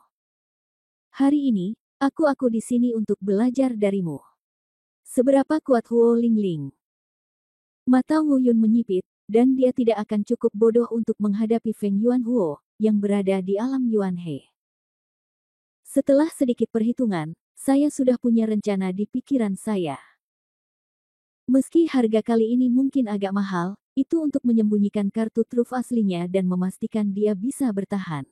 Hari ini, aku di sini untuk belajar darimu. Seberapa kuat Huo Lingling? Mata Wu Yun menyipit, dan dia tidak akan cukup bodoh untuk menghadapi Feng Yuanhuo, yang berada di alam Yuanhe. Setelah sedikit perhitungan, saya sudah punya rencana di pikiran saya. Meski harga kali ini mungkin agak mahal, itu untuk menyembunyikan kartu truf aslinya dan memastikan dia bisa bertahan.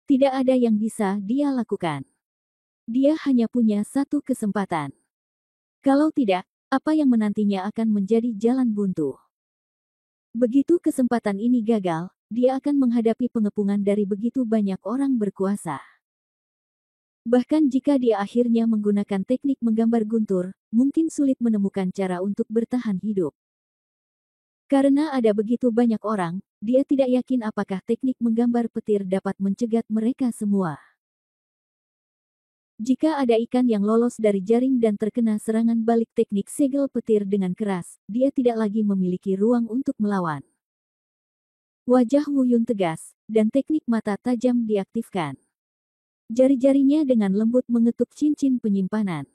Tidak ada yang bisa dia lakukan. Dia hanya punya satu kesempatan. Kalau tidak, apa yang menantinya akan menjadi jalan buntu. Begitu kesempatan ini gagal, dia akan menghadapi pengepungan dari begitu banyak orang berkuasa. Bahkan jika dia akhirnya menggunakan teknik menggambar guntur, mungkin sulit menemukan cara untuk bertahan hidup. Karena ada begitu banyak orang, dia tidak yakin apakah teknik menggambar petir dapat mencegat mereka semua. Jika ada ikan yang lolos dari jaring dan terkena serangan balik teknik segel petir dengan keras, dia tidak lagi memiliki ruang untuk melawan. Wajah Wu Yun tegas, dan teknik mata tajam diaktifkan. Jari-jarinya dengan lembut mengetuk cincin penyimpanan.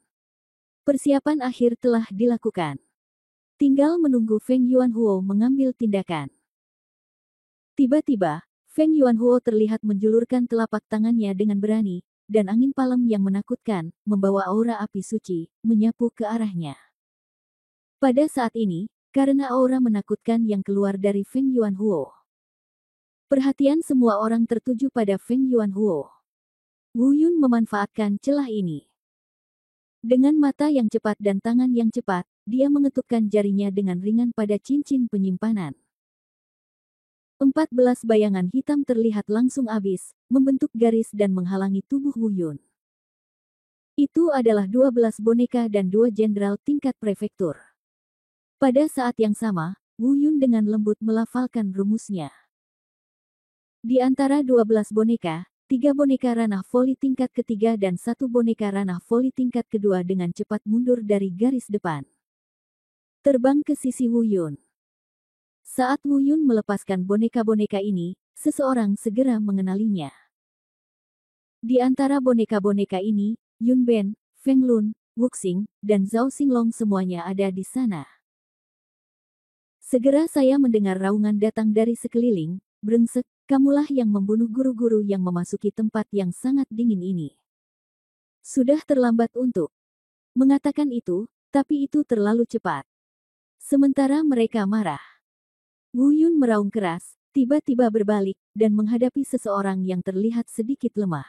Persiapan akhir telah dilakukan. Tinggal menunggu Feng Yuanhuo mengambil tindakan. Tiba-tiba, Feng Yuanhuo terlihat menjulurkan telapak tangannya dengan berani, dan angin palem yang menakutkan, membawa aura api suci, menyapu ke arahnya. Pada saat ini, karena aura menakutkan yang keluar dari Feng Yuanhuo, perhatian semua orang tertuju pada Feng Yuanhuo. Wu Yun memanfaatkan celah ini. Dengan mata yang cepat dan tangan yang cepat, dia mengetukkan jarinya dengan ringan pada cincin penyimpanan. 14 bayangan hitam terlihat langsung habis, membentuk garis dan menghalangi tubuh Wu Yun. Itu adalah 12 boneka dan 2 jenderal tingkat prefektur. Pada saat yang sama, Wu Yun dengan lembut melafalkan rumusnya. Di antara 12 boneka, 3 boneka ranah voli tingkat ketiga dan 1 boneka ranah voli tingkat kedua dengan cepat mundur dari garis depan. Terbang ke sisi Wu Yun. Saat Wu Yun melepaskan boneka-boneka ini, seseorang segera mengenalinya. Di antara boneka-boneka ini, Yun Ben, Feng Lun, Wuxing, dan Zhao Xinglong semuanya ada di sana. Segera saya mendengar raungan datang dari sekeliling, brengsek, kamulah yang membunuh guru-guru yang memasuki tempat yang sangat dingin ini. Sudah terlambat untuk mengatakan itu, tapi itu terlalu cepat. Sementara mereka marah, Wu Yun meraung keras, tiba-tiba berbalik, dan menghadapi seseorang yang terlihat sedikit lemah.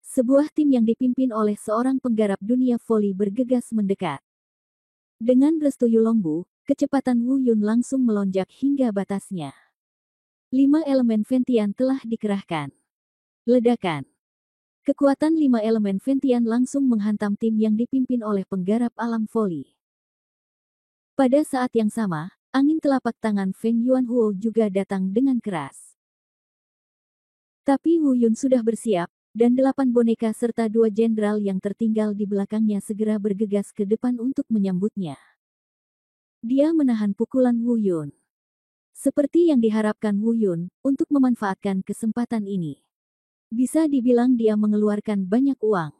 Sebuah tim yang dipimpin oleh seorang penggarap dunia voli bergegas mendekat. Dengan restu Yulongbu, kecepatan Wu Yun langsung melonjak hingga batasnya. 5 elemen Ventian telah dikerahkan. Ledakan. Kekuatan 5 elemen Ventian langsung menghantam tim yang dipimpin oleh penggarap alam voli. Pada saat yang sama, angin telapak tangan Feng Yuanhuo juga datang dengan keras. Tapi Wu Yun sudah bersiap, dan 8 boneka serta 2 jenderal yang tertinggal di belakangnya segera bergegas ke depan untuk menyambutnya. Dia menahan pukulan Wu Yun. Seperti yang diharapkan Wu Yun, untuk memanfaatkan kesempatan ini. Bisa dibilang dia mengeluarkan banyak uang.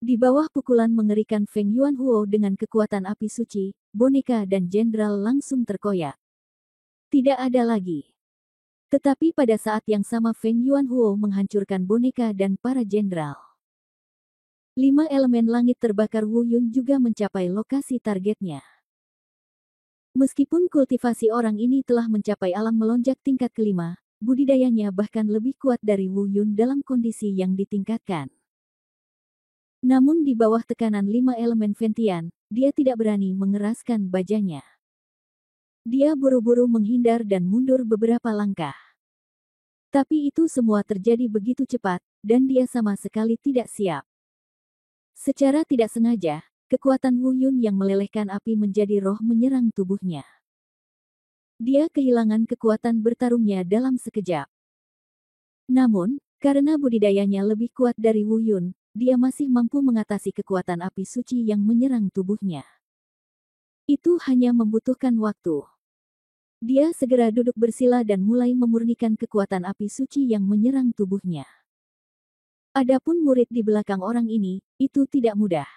Di bawah pukulan mengerikan Feng Yuanhuo dengan kekuatan api suci, boneka dan jenderal langsung terkoyak. Tidak ada lagi. Tetapi pada saat yang sama Feng Yuanhuo menghancurkan boneka dan para jenderal. 5 elemen langit terbakar Wu Yun juga mencapai lokasi targetnya. Meskipun kultivasi orang ini telah mencapai alam melonjak tingkat kelima, budidayanya bahkan lebih kuat dari Wu Yun dalam kondisi yang ditingkatkan. Namun di bawah tekanan 5 elemen Ventian, dia tidak berani mengeraskan bajanya. Dia buru-buru menghindar dan mundur beberapa langkah. Tapi itu semua terjadi begitu cepat, dan dia sama sekali tidak siap. Secara tidak sengaja, kekuatan Wu Yun yang melelehkan api menjadi roh menyerang tubuhnya. Dia kehilangan kekuatan bertarungnya dalam sekejap. Namun, karena budidayanya lebih kuat dari Wu Yun, dia masih mampu mengatasi kekuatan api suci yang menyerang tubuhnya. Itu hanya membutuhkan waktu. Dia segera duduk bersila dan mulai memurnikan kekuatan api suci yang menyerang tubuhnya. Adapun murid di belakang orang ini, itu tidak mudah.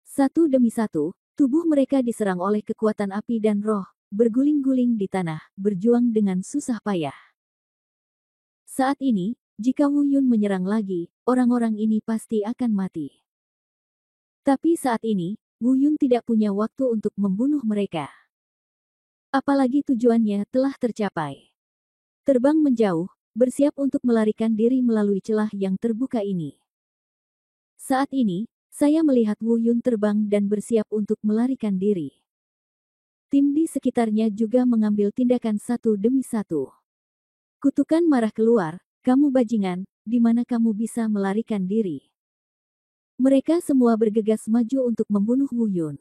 Satu demi satu, tubuh mereka diserang oleh kekuatan api dan roh, berguling-guling di tanah, berjuang dengan susah payah. Saat ini, jika Wu Yun menyerang lagi, orang-orang ini pasti akan mati. Tapi saat ini, Wu Yun tidak punya waktu untuk membunuh mereka. Apalagi tujuannya telah tercapai. Terbang menjauh, bersiap untuk melarikan diri melalui celah yang terbuka ini. Saat ini, saya melihat Wu Yun terbang dan bersiap untuk melarikan diri. Tim di sekitarnya juga mengambil tindakan satu demi satu. Kutukan marah keluar, "Kamu bajingan, di mana kamu bisa melarikan diri?" Mereka semua bergegas maju untuk membunuh Wu Yun.